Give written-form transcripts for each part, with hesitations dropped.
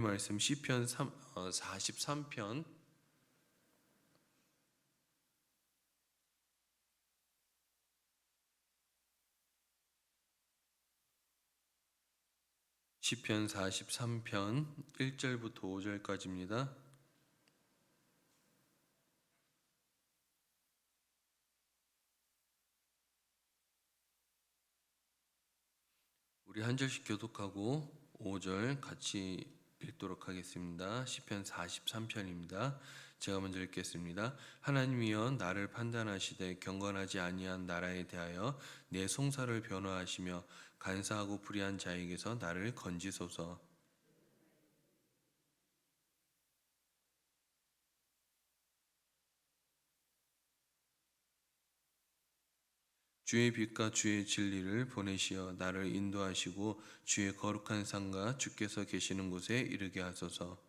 말씀 시편 43편 시편 43편 1절부터 5절까지입니다. 우리 한 절씩 교독하고 5절 같이 읽도록 하겠습니다. 시편 43편입니다. 제가 먼저 읽겠습니다. 하나님이여 나를 판단하시되 경건하지 아니한 나라에 대하여 내 송사를 변호하시며 간사하고 불의한 자에게서 나를 건지소서. 주의 빛과 주의 진리를 보내시어 나를 인도하시고 주의 거룩한 산과 주께서 계시는 곳에 이르게 하소서.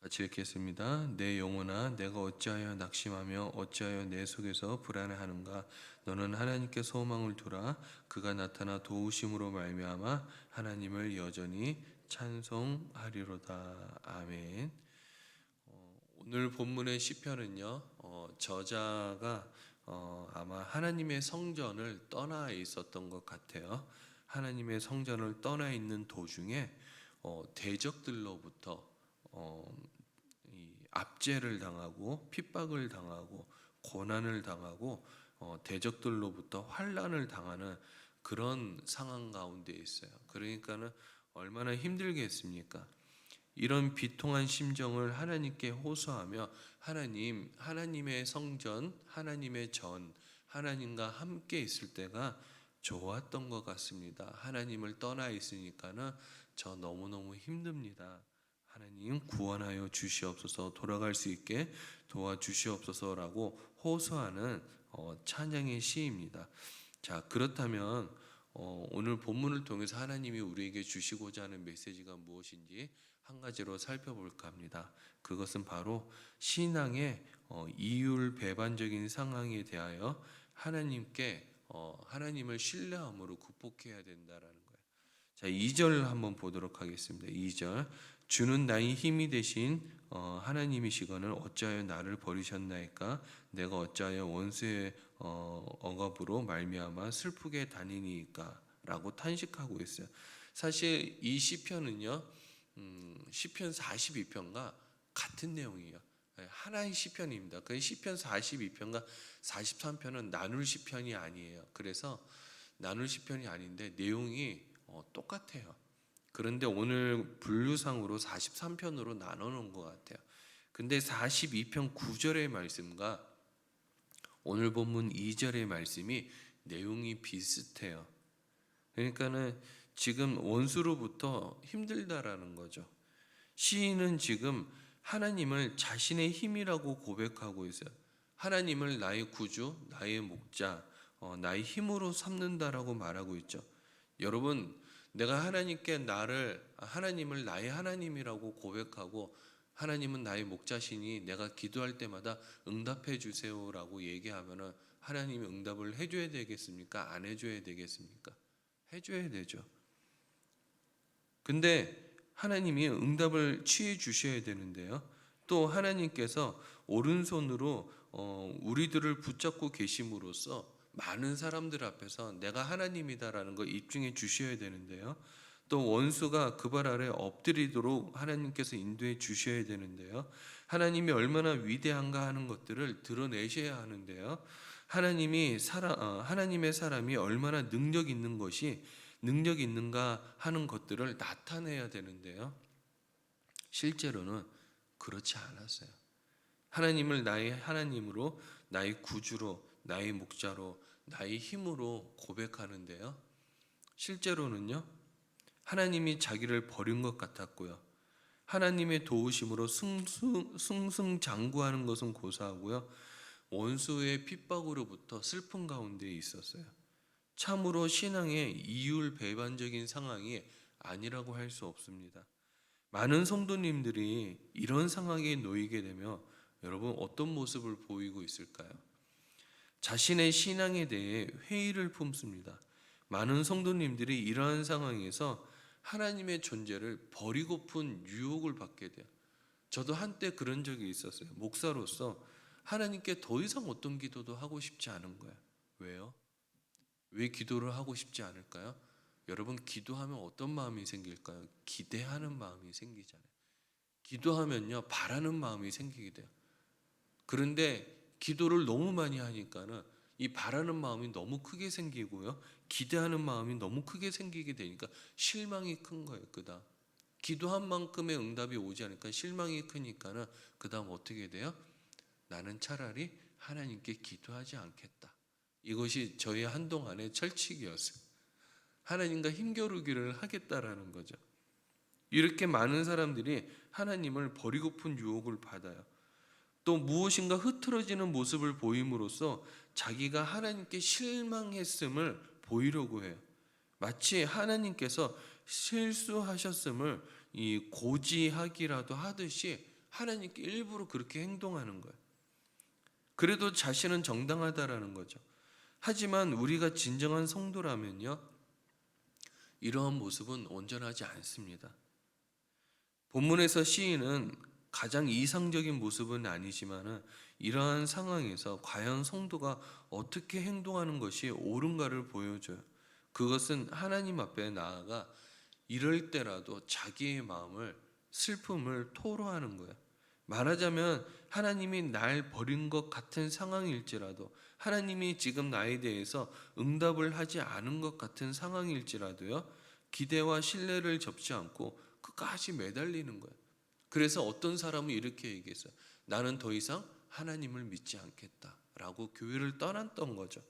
같이 읽겠습니다. 내 영혼아 내가 어찌하여 낙심하며 어찌하여 내 속에서 불안해하는가. 너는 하나님께 소망을 두라. 그가 나타나 도우심으로 말미암아 하나님을 여전히 찬송하리로다. 아멘. 오늘 본문의 시편은요, 저자가 아마 하나님의 성전을 떠나 있었던 것 같아요. 하나님의 성전을 떠나 있는 도중에 대적들로부터 이 압제를 당하고 핍박을 당하고 고난을 당하고 대적들로부터 환난을 당하는 그런 상황 가운데 있어요. 그러니까는 얼마나 힘들겠습니까? 이런 비통한 심정을 하나님께 호소하며 하나님의 성전, 하나님의 전, 하나님과 함께 있을 때가 좋았던 것 같습니다. 하나님을 떠나 있으니까는 저 너무너무 힘듭니다. 하나님 구원하여 주시옵소서, 돌아갈 수 있게 도와주시옵소서라고 호소하는 찬양의 시입니다. 자, 그렇다면 오늘 본문을 통해서 하나님이 우리에게 주시고자 하는 메시지가 무엇인지 한 가지로 살펴볼까 합니다. 그것은 바로 신앙의 이율배반적인 상황에 대하여 하나님을 신뢰함으로 극복해야 된다라는 거예요. 자, 2절 한번 보도록 하겠습니다. 2절. 주는 나의 힘이 되신 하나님이시거늘 어찌하여 나를 버리셨나이까. 내가 어찌하여 원수의 억압으로 말미암아 슬프게 다니니까 라고 탄식하고 있어요. 사실 이 시편은요, 시편 42편과 같은 내용이에요. 하나의 시편입니다. 그 시편 42편과 43편은 나눌 시편이 아니에요. 그래서 나눌 시편이 아닌데 내용이 똑같아요. 그런데 오늘 분류상으로 43편으로 나눠 놓은 것 같아요. 근데 42편 9절의 말씀과 오늘 본문 2절의 말씀이 내용이 비슷해요. 그러니까는 지금 원수로부터 힘들다라는 거죠. 시인은 지금 하나님을 자신의 힘이라고 고백하고 있어요. 하나님을 나의 구주, 나의 목자, 나의 힘으로 삼는다라고 말하고 있죠. 여러분, 내가 하나님을 나의 하나님이라고 고백하고 하나님은 나의 목자시니 내가 기도할 때마다 응답해 주세요라고 얘기하면은 하나님이 응답을 해줘야 되겠습니까? 안 해줘야 되겠습니까? 해줘야 되죠. 근데 하나님이 응답을 취해 주셔야 되는데요. 또 하나님께서 오른손으로 우리들을 붙잡고 계심으로써 많은 사람들 앞에서 내가 하나님이다라는 걸 입증해 주셔야 되는데요. 또 원수가 그 발 아래 엎드리도록 하나님께서 인도해 주셔야 되는데요. 하나님이 얼마나 위대한가 하는 것들을 드러내셔야 하는데요. 하나님의 사람이 얼마나 능력 있는가 하는 것들을 나타내야 되는데요. 실제로는 그렇지 않았어요. 하나님을 나의 하나님으로, 나의 구주로, 나의 목자로, 나의 힘으로 고백하는데요. 실제로는요, 하나님이 자기를 버린 것 같았고요. 하나님의 도우심으로 승승장구하는 것은 고사하고요. 원수의 핍박으로부터 슬픈 가운데 있었어요. 참으로 신앙의 이율배반적인 상황이 아니라고 할 수 없습니다. 많은 성도님들이 이런 상황에 놓이게 되면 여러분 어떤 모습을 보이고 있을까요? 자신의 신앙에 대해 회의를 품습니다. 많은 성도님들이 이러한 상황에서 하나님의 존재를 버리고픈 유혹을 받게 돼요. 저도 한때 그런 적이 있었어요. 목사로서 하나님께 더 이상 어떤 기도도 하고 싶지 않은 거예요. 왜요? 왜 기도를 하고 싶지 않을까요? 여러분, 기도하면 어떤 마음이 생길까요? 기대하는 마음이 생기잖아요. 기도하면요, 바라는 마음이 생기게 돼요. 그런데 기도를 너무 많이 하니까는 이 바라는 마음이 너무 크게 생기고요, 기대하는 마음이 너무 크게 생기게 되니까 실망이 큰 거예요. 그다음 기도한 만큼의 응답이 오지 않으니까 실망이 크니까는 그다음 어떻게 돼요? 나는 차라리 하나님께 기도하지 않겠다. 이것이 저희 한동안의 철칙이었어요. 하나님과 힘겨루기를 하겠다라는 거죠. 이렇게 많은 사람들이 하나님을 버리고픈 유혹을 받아요. 또 무엇인가 흐트러지는 모습을 보임으로써 자기가 하나님께 실망했음을 보이려고 해요. 마치 하나님께서 실수하셨음을 이 고지하기라도 하듯이 하나님께 일부러 그렇게 행동하는 거예요. 그래도 자신은 정당하다라는 거죠. 하지만 우리가 진정한 성도라면요, 이러한 모습은 온전하지 않습니다. 본문에서 시인은 가장 이상적인 모습은 아니지만 이러한 상황에서 과연 성도가 어떻게 행동하는 것이 옳은가를 보여줘요. 그것은 하나님 앞에 나아가 이럴 때라도 자기의 마음을, 슬픔을 토로하는 거예요. 말하자면 하나님이 날 버린 것 같은 상황일지라도, 하나님이 지금 나에 대해서 응답을 하지 않은 것 같은 상황일지라도요, 기대와 신뢰를 접지 않고 끝까지 매달리는 거예요. 그래서 어떤 사람은 이렇게 얘기했어요. 나는 더 이상 하나님을 믿지 않겠다라고 교회를 떠났던 거죠.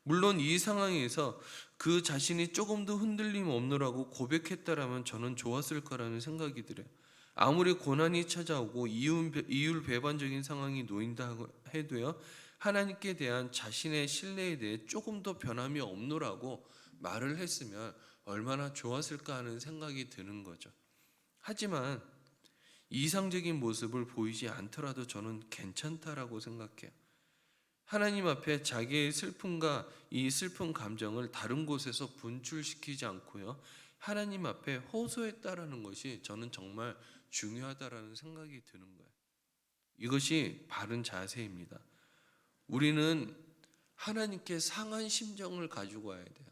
물론 이 상황에서 그 자신이 조금 더 흔들림 없노라고 고백했다라면 저는 좋았을 거라는 생각이 들어요. 아무리 고난이 찾아오고 이율 배반적인 상황이 놓인다 해도요, 하나님께 대한 자신의 신뢰에 대해 조금 더 변함이 없노라고 말을 했으면 얼마나 좋았을까 하는 생각이 드는 거죠. 하지만 이상적인 모습을 보이지 않더라도 저는 괜찮다라고 생각해요. 하나님 앞에 자기의 슬픔과 이 슬픈 감정을 다른 곳에서 분출시키지 않고요, 하나님 앞에 호소했다라는 것이 저는 정말 중요하다라는 생각이 드는 거예요. 이것이 바른 자세입니다. 우리는 하나님께 상한 심정을 가지고 와야 돼요.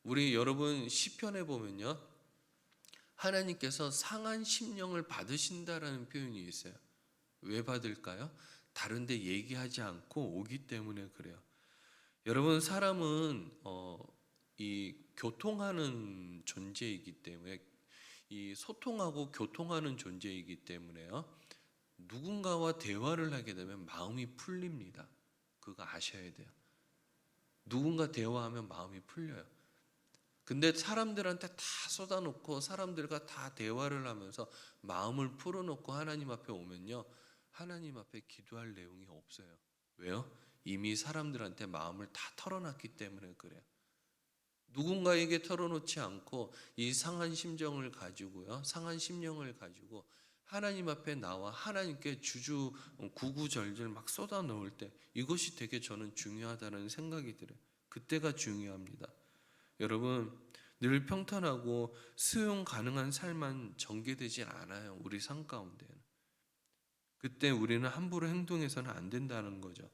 우리 여러분 시편에 보면요, 하나님께서 상한 심령을 받으신다라는 표현이 있어요. 왜 받을까요? 다른 데 얘기하지 않고 오기 때문에 그래요. 여러분, 사람은 이 교통하는 존재이기 때문에, 이 소통하고 교통하는 존재이기 때문에요, 누군가와 대화를 하게 되면 마음이 풀립니다. 그거 아셔야 돼요. 누군가 대화하면 마음이 풀려요. 근데 사람들한테 다 쏟아놓고 사람들과 다 대화를 하면서 마음을 풀어놓고 하나님 앞에 오면요, 하나님 앞에 기도할 내용이 없어요. 왜요? 이미 사람들한테 마음을 다 털어놨기 때문에 그래요. 누군가에게 털어놓지 않고 이 상한 심정을 가지고요, 상한 심령을 가지고 하나님 앞에 나와 하나님께 주주 구구절절 막 쏟아 넣을 때, 이것이 되게 저는 중요하다는 생각이 들어요. 그때가 중요합니다. 여러분, 늘 평탄하고 수용 가능한 삶만 전개되지 않아요. 우리 삶 가운데는. 그때 우리는 함부로 행동해서는 안 된다는 거죠.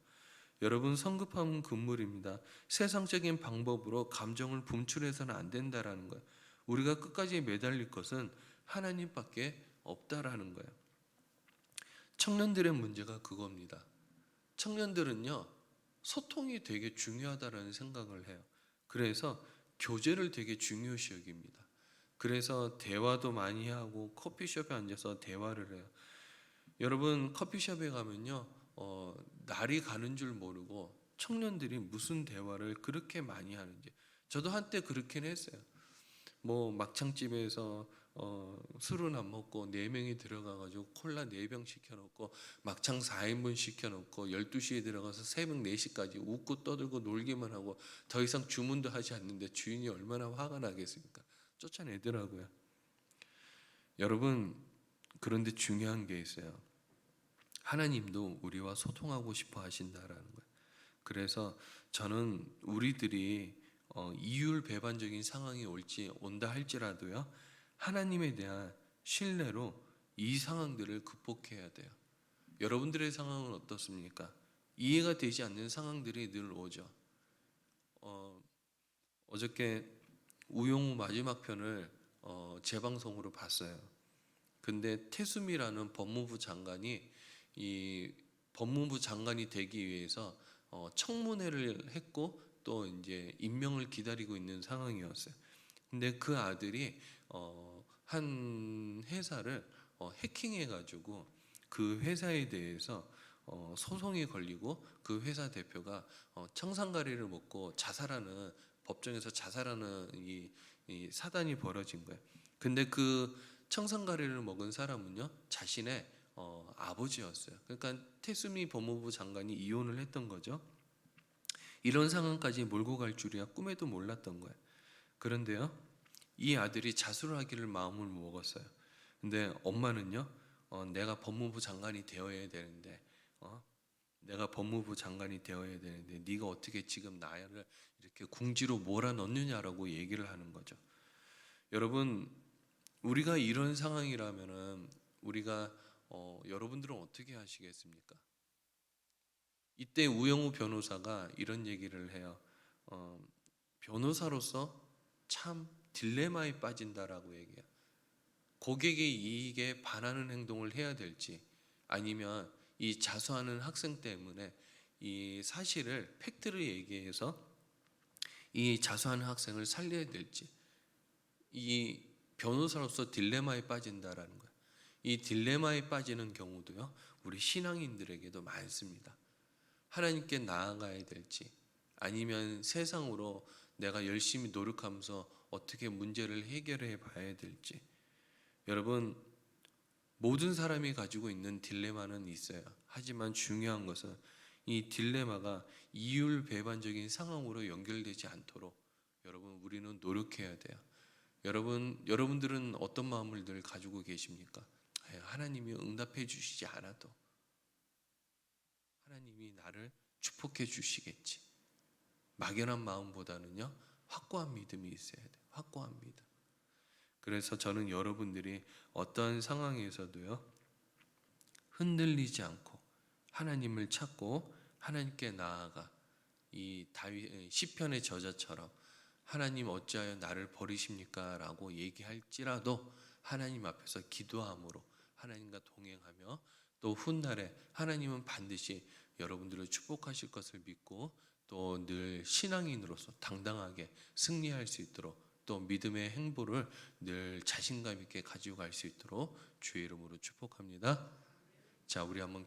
여러분, 성급함은 금물입니다. 세상적인 방법으로 감정을 분출해서는 안 된다라는 거예요. 우리가 끝까지 매달릴 것은 하나님밖에 없다라는 거예요. 청년들의 문제가 그겁니다. 청년들은요, 소통이 되게 중요하다라는 생각을 해요. 그래서 교제를 되게 중요시 여깁니다. 그래서 대화도 많이 하고 커피숍에 앉아서 대화를 해요. 여러분, 커피숍에 가면요, 날이 가는 줄 모르고 청년들이 무슨 대화를 그렇게 많이 하는지, 저도 한때 그렇긴 했어요. 뭐 막창집에서 술은 안 먹고 4명이 들어가가지고 콜라 4병 시켜놓고 막창 4인분 시켜놓고 12시에 들어가서 새벽 4시까지 웃고 떠들고 놀기만 하고 더 이상 주문도 하지 않는데 주인이 얼마나 화가 나겠습니까? 쫓아내더라고요. 여러분, 그런데 중요한 게 있어요. 하나님도 우리와 소통하고 싶어 하신다라는 거예요. 그래서 저는 우리들이 이율배반적인 상황이 온다 할지라도요, 하나님에 대한 신뢰로 이 상황들을 극복해야 돼요. 여러분들의 상황은 어떻습니까? 이해가 되지 않는 상황들이 늘 오죠. 어, 어저께 우영우 마지막 편을 재방송으로 봤어요. 근데 태수미라는 법무부 장관이 이 법무부 장관이 되기 위해서 청문회를 했고 또 이제 임명을 기다리고 있는 상황이었어요. 근데 그 아들이 한 회사를 해킹해가지고 그 회사에 대해서 소송이 걸리고 그 회사 대표가 청산가리를 먹고 자살하는 법정에서 자살하는 이 사단이 벌어진 거예요. 근데 그 청산가리를 먹은 사람은요 자신의 아버지였어요. 그러니까 태수미 법무부 장관이 이혼을 했던 거죠. 이런 상황까지 몰고 갈 줄이야 꿈에도 몰랐던 거예요. 그런데요, 이 아들이 자수하기를 마음을 먹었어요. 근데 엄마는요, 내가 법무부 장관이 되어야 되는데, 내가 법무부 장관이 되어야 되는데, 네가 어떻게 지금 나를 이렇게 궁지로 몰아넣느냐라고 얘기를 하는 거죠. 여러분, 우리가 이런 상황이라면은 우리가 여러분들은 어떻게 하시겠습니까? 이때 우영우 변호사가 이런 얘기를 해요. 어, 변호사로서 참 딜레마에 빠진다라고 얘기해요. 고객의 이익에 반하는 행동을 해야 될지 아니면 이 자수하는 학생 때문에 이 사실을 팩트를 얘기해서 이 자수하는 학생을 살려야 될지 이 변호사로서 딜레마에 빠진다라는 거예요. 이 딜레마에 빠지는 경우도요. 우리 신앙인들에게도 많습니다. 하나님께 나아가야 될지 아니면 세상으로 내가 열심히 노력하면서 어떻게 문제를 해결해 봐야 될지. 여러분, 모든 사람이 가지고 있는 딜레마는 있어요. 하지만 중요한 것은 이 딜레마가 이율배반적인 상황으로 연결되지 않도록 여러분 우리는 노력해야 돼요. 여러분들은 어떤 마음을 늘 가지고 계십니까? 하나님이 응답해 주시지 않아도 하나님이 나를 축복해 주시겠지. 막연한 마음보다는요, 확고한 믿음이 있어야 돼요. 확고한 믿음. 그래서 저는 여러분들이 어떠한 상황에서도요, 흔들리지 않고 하나님을 찾고 하나님께 나아가 이 다윗 시편의 저자처럼 하나님 어찌하여 나를 버리십니까? 라고 얘기할지라도 하나님 앞에서 기도함으로 하나님과 동행하며 또 훗날에 하나님은 반드시 여러분들을 축복하실 것을 믿고 또 늘 신앙인으로서 당당하게 승리할 수 있도록 또 믿음의 행보를 늘 자신감 있게 가지고 갈 수 있도록 주의 이름으로 축복합니다. 자, 우리 한번